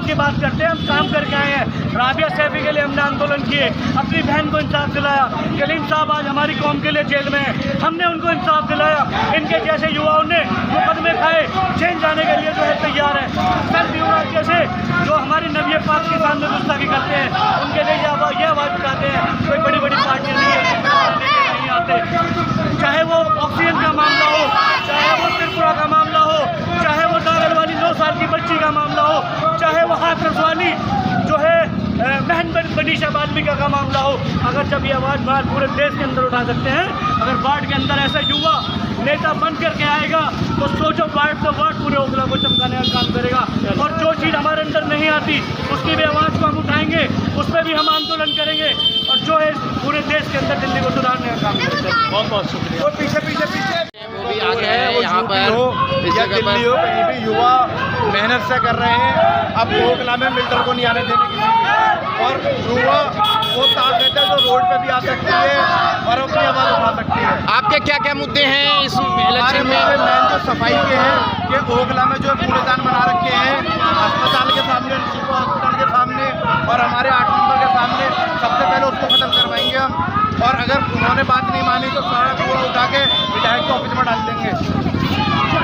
काम की बात करते हैं, हम काम करके आए हैं। राबिया सैफी के लिए हमने आंदोलन किए, अपनी बहन को इंसाफ दिलाया। कलीम साहब आज हमारी कौम के लिए जेल में है, हमने उनको इंसाफ दिलाया। इनके जैसे युवाओं ने मुकदमे खाए, जेल जाने के लिए जो है तैयार है। कल युवा जैसे जो हमारी नबी पाक के सामने गुस्ताखी करते हैं, उनके लिए ये आवाज़ उठाते हैं। कोई बड़ी बड़ी पार्टियाँ नहीं आते, चाहे वो ऑक्सीजन का मामला हो, चाहे वो त्रिपुरा का मामला हो, चाहे वो दागल वाली 9 साल की बच्ची का मामला हो, चाहे वो हाथरस वाली जो है बहन बनीशा बाल्मीका का मामला हो। अगर जब ये आवाज़ बात पूरे देश के अंदर उठा सकते हैं, अगर वार्ड के अंदर ऐसा युवा नेता बन करके आएगा तो सोचो वार्ड तो वार्ड पूरे ओखला को चमकाने का काम करेगा। और जो चीज़ हमारे अंदर नहीं आती उसकी भी आवाज़ को हम उठाएंगे, उस पर भी हम आंदोलन करेंगे और जो है पूरे देश के अंदर दिल्ली को सुधारने का काम करेंगे। बहुत बहुत शुक्रिया। और पीछे वो भी आ गए हैं यहाँ पर, या दिल्ली हो, कहीं भी युवा मेहनत से कर रहे हैं। अब ओखला में मिल्टर को नहीं आने देने की और युवा वो ताकत है जो रोड पे भी आ सकती है और अपनी आवाज़ उठा सकती है। आपके क्या क्या मुद्दे हैं इस इलेक्शन में? मेन जो सफाई के हैं कि ओखला में जो कूड़ेदान बना रखे हैं अस्पताल के सामने, शिवा हॉस्पिटल के सामने और हमारे 8 नंबर के सामने, सबसे पहले उसको खत्म करवाएंगे हम। और अगर उन्होंने बात नहीं मानी तो सारा कूड़ा उठा के विधायक के ऑफिस में डाल देंगे।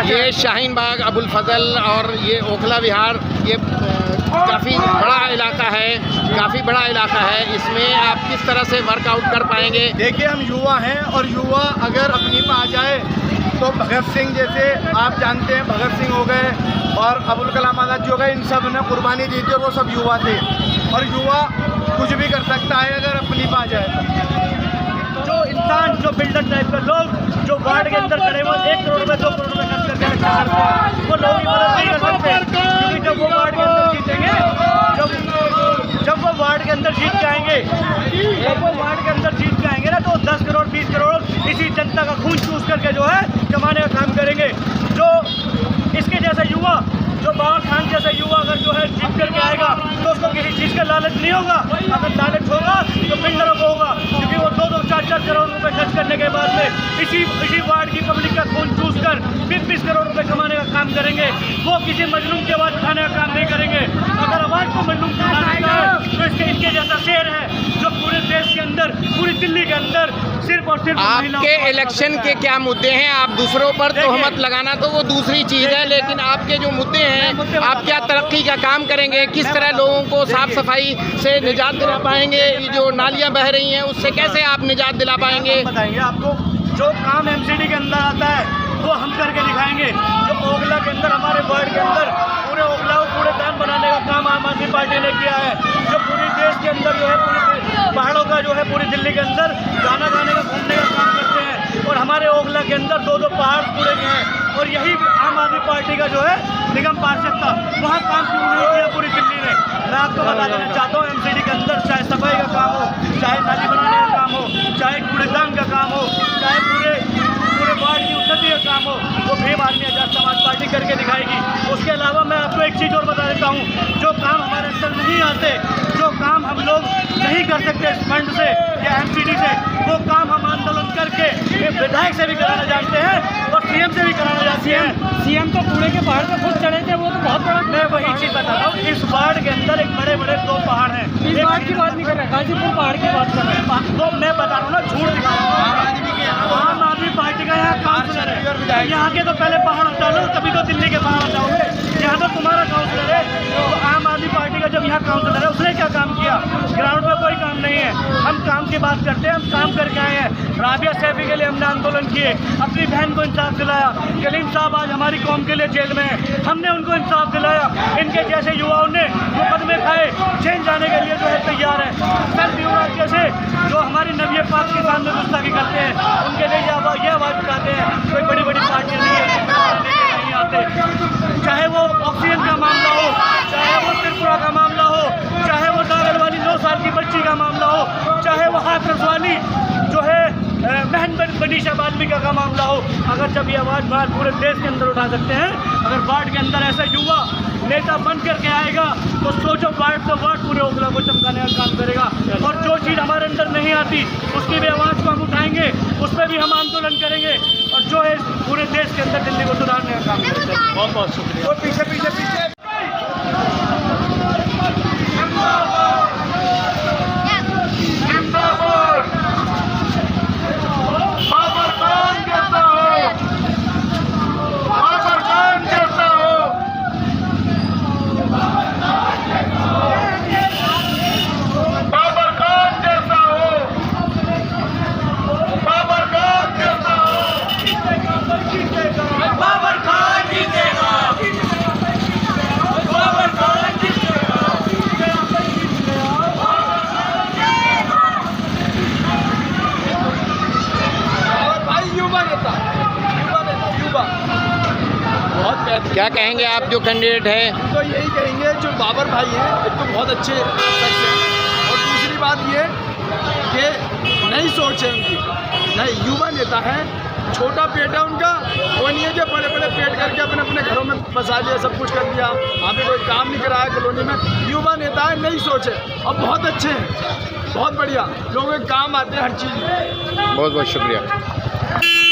ये शाहीन बाग, अबुल फजल और ये ओखला विहार, ये काफ़ी बड़ा इलाका है, काफ़ी बड़ा इलाका है। इसमें आप किस तरह से वर्कआउट कर पाएंगे? देखिए, हम युवा हैं और युवा अगर अपनी में आ जाए तो भगत सिंह जैसे आप जानते हैं, भगत सिंह हो गए और अबुल कलाम आज़ाद जी हो गए, इन सब ने कुर्बानी दी थी और वो सब युवा थे। और युवा कुछ भी कर सकता है अगर अपनी में आ जाए। जो इंसान, जो बिल्डर टाइप के लोग जो वार्ड के अंदर खड़े हुए 1 करोड़ रुपये 2 करोड़ रुपये खर्च करके रखा करते हैं, वो लोग की मदद नहीं कर सकते। क्योंकि जब वो वार्ड के अंदर जीतेंगे, जब वो वार्ड के अंदर जीत जाएंगे, जब वो वार्ड के अंदर जीत जाएंगे ना, तो 10 करोड़ 20 करोड़ इसी जनता का खून चूस करके जो है कमाने का काम करेंगे। जो इसके जैसा युवा, जो बाबा खान जैसा युवा अगर जो है जीत करके आएगा तो उसको किसी चीज़ का लालच नहीं होगा। अगर लालच होगा तो बिल्डरों को होगा, क्योंकि वो 2-2 4-4 करोड़ रुपए खर्च करने के बाद में इसी वार्ड की पब्लिक का खून चूस कर 20-20 करोड़ रुपए कमाने का काम करेंगे। वो किसी मजलूम की आवाज़ उठाने का काम नहीं करेंगे। अगर आवाज़ को मजलूम उठाने का है तो इनके जैसा शेर है जो पूरे देश के अंदर, पूरी दिल्ली के अंदर सिर्फ और सिर्फ आपके इलेक्शन के क्या मुद्दे हैं? आप दूसरों पर तोहमत लगाना तो वो दूसरी चीज़ है, लेकिन आपके जो मुद्दे हैं, आप क्या तरक्की का काम करेंगे? किस तरह लोगों को साफ सफाई से निजात दिला पाएंगे? जो नालियां बह रही हैं उससे कैसे आप निजात दिला पाएंगे? बताएंगे आपको। जो काम एमसीडी के अंदर आता है वो हम करके दिखाएंगे। जो ओखला के अंदर, हमारे वार्ड के अंदर पूरे ओखला को कूड़ेदान बनाने का काम आम आदमी पार्टी ने किया है। जो पूरे देश के अंदर जो है, पूरे पहाड़ों का जो है पूरी दिल्ली के अंदर गाना गाने का, घूमने का काम करते हैं। और हमारे ओखला के अंदर 2-2 पहाड़ कूड़े के हैं और यही आम आदमी पार्टी का जो है निगम पार्षद था, वहाँ काम क्यों नहीं किया पूरी दिल्ली ने? मैं आपको बता देना चाहता हूँ, एमसीडी के अंदर चाहे सफाई का काम हो, चाहे नाली बनाने का काम हो, चाहे कूड़ेदान का काम हो, चाहे पूरे वार्ड की उन्नति का काम हो, वो भीम आदमी आजाद समाज पार्टी करके दिखाएगी। उसके अलावा मैं आपको एक चीज़ और बता देता हूँ, जो काम हमारे अंदर नहीं आते, जो काम हम लोग नहीं कर सकते इस फंड से या एमसीडी से, वो काम हम आंदोलन करके विधायक से भी कराना जानते हैं और सीएम से भी कराना जानते हैं। सीएम तो कूड़े के पहाड़ पर खुद चढ़े थे, वो तो बहुत बड़ा। मैं वही चीज़ बता रहा हूँ, इस वार्ड के अंदर एक बड़े 2 पहाड़ हैं। इस वार्ड की बात नहीं कर रहे, गाजीपुर पहाड़ की बात कर रहे हैं। तो मैं बता रहा हूँ ना, झूठ दिखा रहा हूँ। आम आदमी पार्टी का यहाँ काउंसलर है, यहाँ के तो पहले पहाड़ हटा लो, तभी तो दिल्ली के पहाड़ हटाओगे। यहाँ तो तुम्हारा काउंसलर है। तो आम आदमी पार्टी का जब यहाँ काउंसलर है, उसने क्या काम किया? ग्राउंड पर कोई काम नहीं है। हम काम की बात करते हैं, हम काम करके आए हैं। राबिया सैफी के लिए हमने आंदोलन किए, अपनी बहन को इंसाफ दिलाया। कलीम साहब आज हमारी कौम के लिए जेल में है, हमने उनको इंसाफ दिलाया। इनके जैसे युवाओं ने मुकदमे खाए, जेल जाने के लिए जो है तैयार है। कल युवा जैसे जो हमारी नबी पाक के सामने गुस्ताखी करते हैं, उनके लिए ये आवाज़ उठाते हैं। कोई बड़ी बड़ी पार्टियाँ नहीं आते, चाहे वो ऑक्सीजन का मामला हो, चाहे वो त्रिपुरा का मामला हो, चाहे वो दागल वाली 9 साल की बच्ची का मामला हो, चाहे वो हाथरस वाली जो है बहन बनीशा बाल्मीका का मामला हो। अगर जब ये आवाज़ बात पूरे देश के अंदर उठा सकते हैं, अगर वार्ड के अंदर ऐसा युवा नेता बन करके आएगा तो सोचो वार्ड तो वार्ड पूरे ओखला को चमकाने का काम करेगा। और जो चीज़ हमारे अंदर नहीं आती उसकी भी आवाज़ को हम उठाएंगे, उस पर भी हम आंदोलन करेंगे और जो है पूरे देश के अंदर दिल्ली को सुधारने का काम करेंगे। बहुत बहुत शुक्रिया। और पीछे कहेंगे आप जो कैंडिडेट है? तो यही कहेंगे जो बाबर भाई हैं, एक तो बहुत अच्छे शख्स हैं, और दूसरी बात ये कि नई सोच है उनकी, नए युवा नेता है, छोटा पेट है उनका, वो नहीं है कि बड़े बड़े पेट करके अपने अपने घरों में फंसा दिया, सब कुछ कर दिया, वहाँ पे कोई काम नहीं कराया कॉलोनी में। युवा नेता है, नई सोच है और बहुत अच्छे हैं, बहुत बढ़िया, लोगों के काम आते हैं हर चीज़ में। बहुत बहुत शुक्रिया।